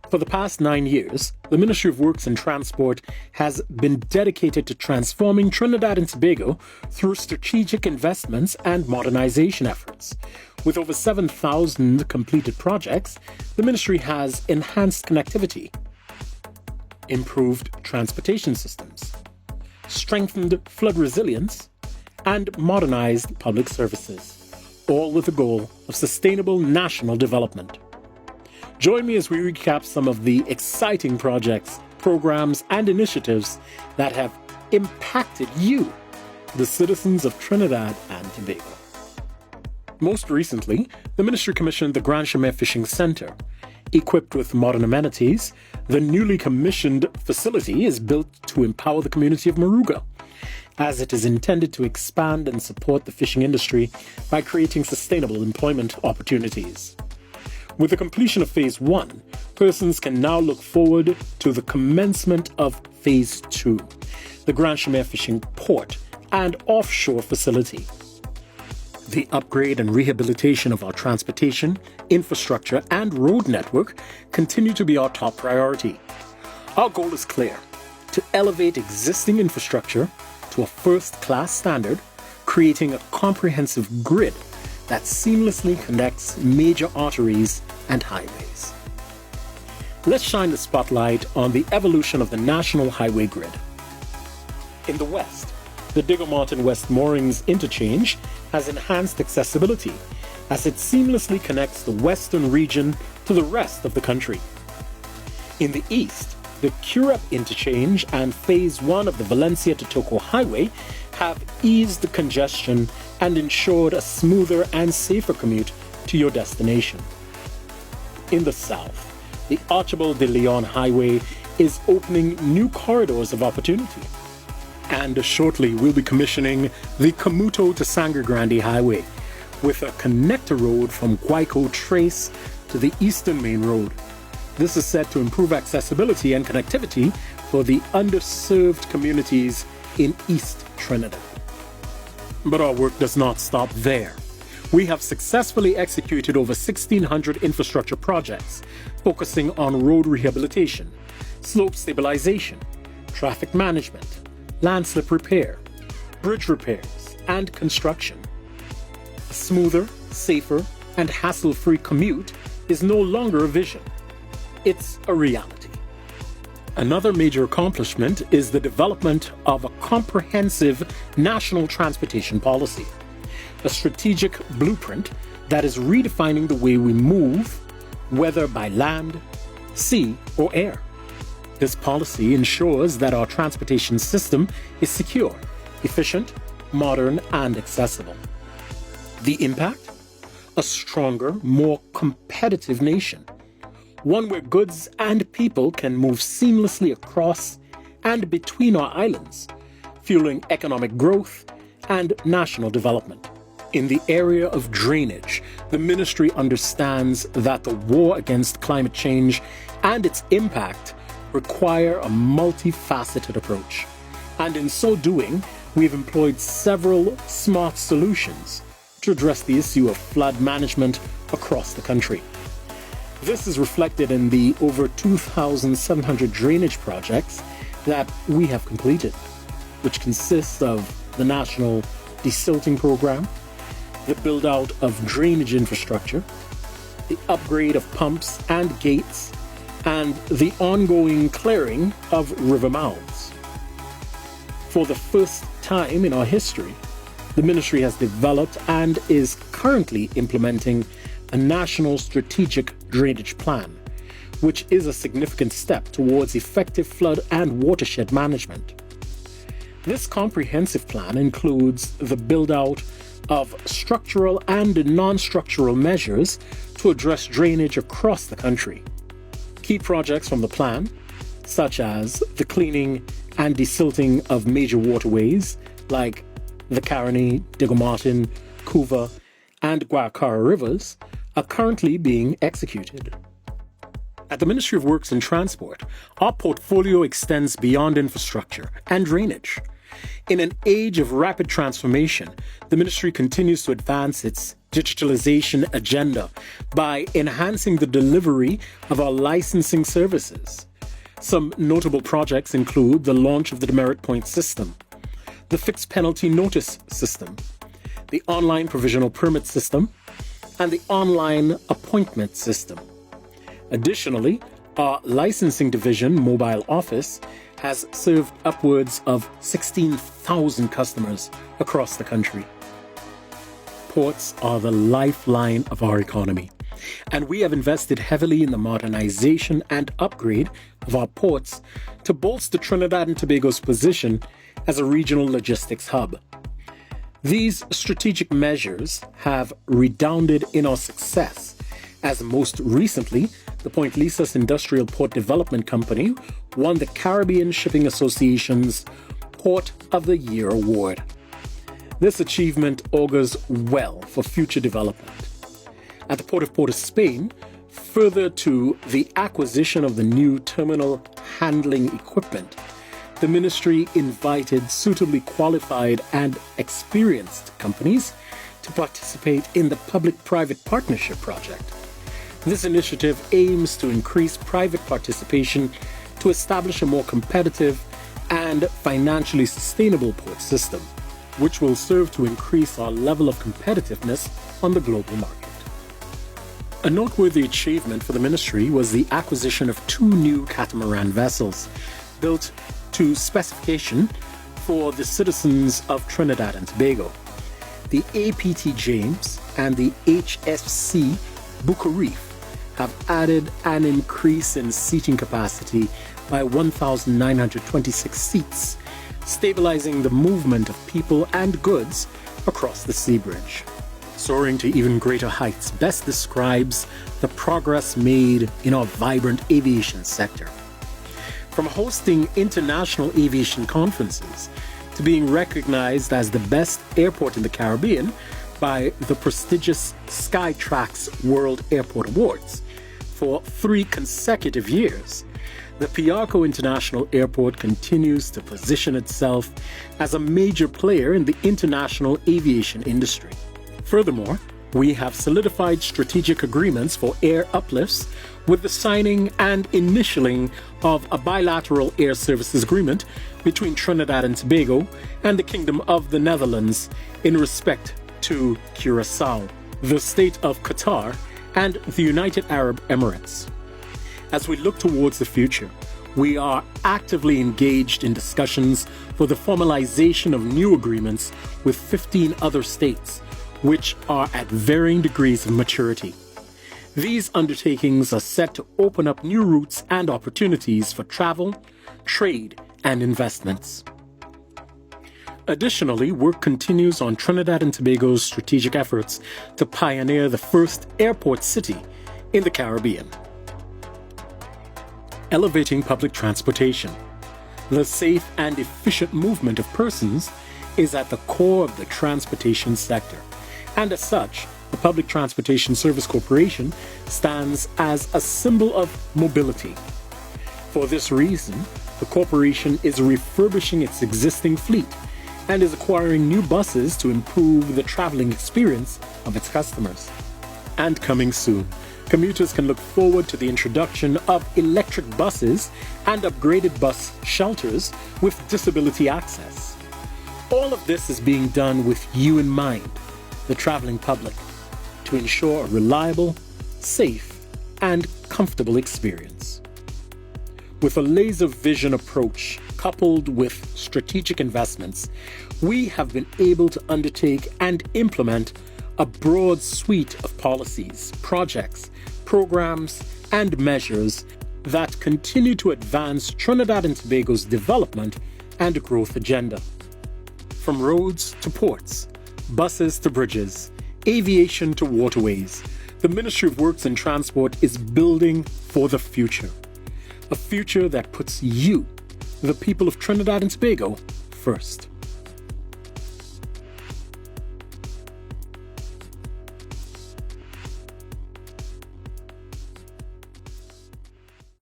For the past 9 years, the Ministry of Works and Transport has been dedicated to transforming Trinidad and Tobago through strategic investments and modernization efforts. With over 7,000 completed projects, the ministry has enhanced connectivity, improved transportation systems, strengthened flood resilience, and modernized public services, all with the goal of sustainable national development. Join me as we recap some of the exciting projects, programs, and initiatives that have impacted you, the citizens of Trinidad and Tobago. Most recently, the ministry commissioned the Grand Chemin Fishing Center. Equipped with modern amenities, the newly commissioned facility is built to empower the community of Moruga, as it is intended to expand and support the fishing industry by creating sustainable employment opportunities. With the completion of Phase 1, persons can now look forward to the commencement of Phase 2, the Grand Chemin Fishing Port and Offshore Facility. The upgrade and rehabilitation of our transportation, infrastructure, and road network continue to be our top priority. Our goal is clear: to elevate existing infrastructure to a first-class standard, creating a comprehensive grid that seamlessly connects major arteries and highways. Let's shine the spotlight on the evolution of the national highway grid. In the west, the Digger Mountain West Moorings Interchange has enhanced accessibility as it seamlessly connects the western region to the rest of the country. In the east, the Curepe Interchange and Phase 1 of the Valencia to Toco Highway have eased the congestion and ensured a smoother and safer commute to your destination. In the south, the Archibald de Leon Highway is opening new corridors of opportunity. And shortly, we'll be commissioning the Camuto to Sangre Grande Highway with a connector road from Guayco Trace to the Eastern Main Road. This is set to improve accessibility and connectivity for the underserved communities in East Trinidad. But our work does not stop there. We have successfully executed over 1,600 infrastructure projects focusing on road rehabilitation, slope stabilization, traffic management, landslip repair, bridge repairs, and construction. A smoother, safer, and hassle-free commute is no longer a vision. It's a reality. Another major accomplishment is the development of a comprehensive national transportation policy, a strategic blueprint that is redefining the way we move, whether by land, sea, or air. This policy ensures that our transportation system is secure, efficient, modern, and accessible. The impact? A stronger, more competitive nation. One where goods and people can move seamlessly across and between our islands, fueling economic growth and national development. In the area of drainage, the ministry understands that the war against climate change and its impact require a multifaceted approach. And in so doing, we've employed several smart solutions to address the issue of flood management across the country. This is reflected in the over 2,700 drainage projects that we have completed, which consists of the National Desilting Program, the build-out of drainage infrastructure, the upgrade of pumps and gates, and the ongoing clearing of river mouths. For the first time in our history, the ministry has developed and is currently implementing a national strategic drainage plan, which is a significant step towards effective flood and watershed management. This comprehensive plan includes the build-out of structural and non-structural measures to address drainage across the country. Key projects from the plan, such as the cleaning and desilting of major waterways like the Caroni, Digger Mountain, Couva, and Guacara rivers, are currently being executed. At the Ministry of Works and Transport, our portfolio extends beyond infrastructure and drainage. In an age of rapid transformation, the ministry continues to advance its digitalization agenda by enhancing the delivery of our licensing services. Some notable projects include the launch of the demerit point system, the fixed penalty notice system, the online provisional permit system, and the online appointment system. Additionally, our licensing division mobile office has served upwards of 16,000 customers across the country. Ports are the lifeline of our economy, and we have invested heavily in the modernization and upgrade of our ports to bolster Trinidad and Tobago's position as a regional logistics hub. These strategic measures have redounded in our success, as most recently, the Point Lisas Industrial Port Development Company won the Caribbean Shipping Association's Port of the Year award. This achievement augurs well for future development. At the Port of Port of Spain, further to the acquisition of the new terminal handling equipment, the ministry invited suitably qualified and experienced companies to participate in the public-private partnership project. This initiative aims to increase private participation to establish a more competitive and financially sustainable port system, which will serve to increase our level of competitiveness on the global market. A noteworthy achievement for the ministry was the acquisition of 2 new catamaran vessels built to specification for the citizens of Trinidad and Tobago. The APT James and the HFC Bucharef have added an increase in seating capacity by 1,926 seats, stabilizing the movement of people and goods across the sea bridge. Soaring to even greater heights best describes the progress made in our vibrant aviation sector. From hosting international aviation conferences to being recognized as the best airport in the Caribbean by the prestigious Skytrax World Airport Awards for 3 consecutive years, the Piarco International Airport continues to position itself as a major player in the international aviation industry. Furthermore, we have solidified strategic agreements for air uplifts with the signing and initialing of a bilateral air services agreement between Trinidad and Tobago and the Kingdom of the Netherlands in respect to Curaçao, the State of Qatar, and the United Arab Emirates. As we look towards the future, we are actively engaged in discussions for the formalization of new agreements with 15 other states, which are at varying degrees of maturity. These undertakings are set to open up new routes and opportunities for travel, trade, and investments. Additionally, work continues on Trinidad and Tobago's strategic efforts to pioneer the first airport city in the Caribbean. Elevating public transportation. The safe and efficient movement of persons is at the core of the transportation sector, and as such, the Public Transportation Service Corporation stands as a symbol of mobility. For this reason, the corporation is refurbishing its existing fleet and is acquiring new buses to improve the traveling experience of its customers. And coming soon, commuters can look forward to the introduction of electric buses and upgraded bus shelters with disability access. All of this is being done with you in mind, the traveling public, to ensure a reliable, safe, and comfortable experience. With a laser vision approach coupled with strategic investments, we have been able to undertake and implement a broad suite of policies, projects, programs, and measures that continue to advance Trinidad and Tobago's development and growth agenda. From roads to ports, buses to bridges, aviation to waterways, the Ministry of Works and Transport is building for the future. A future that puts you, the people of Trinidad and Tobago, first.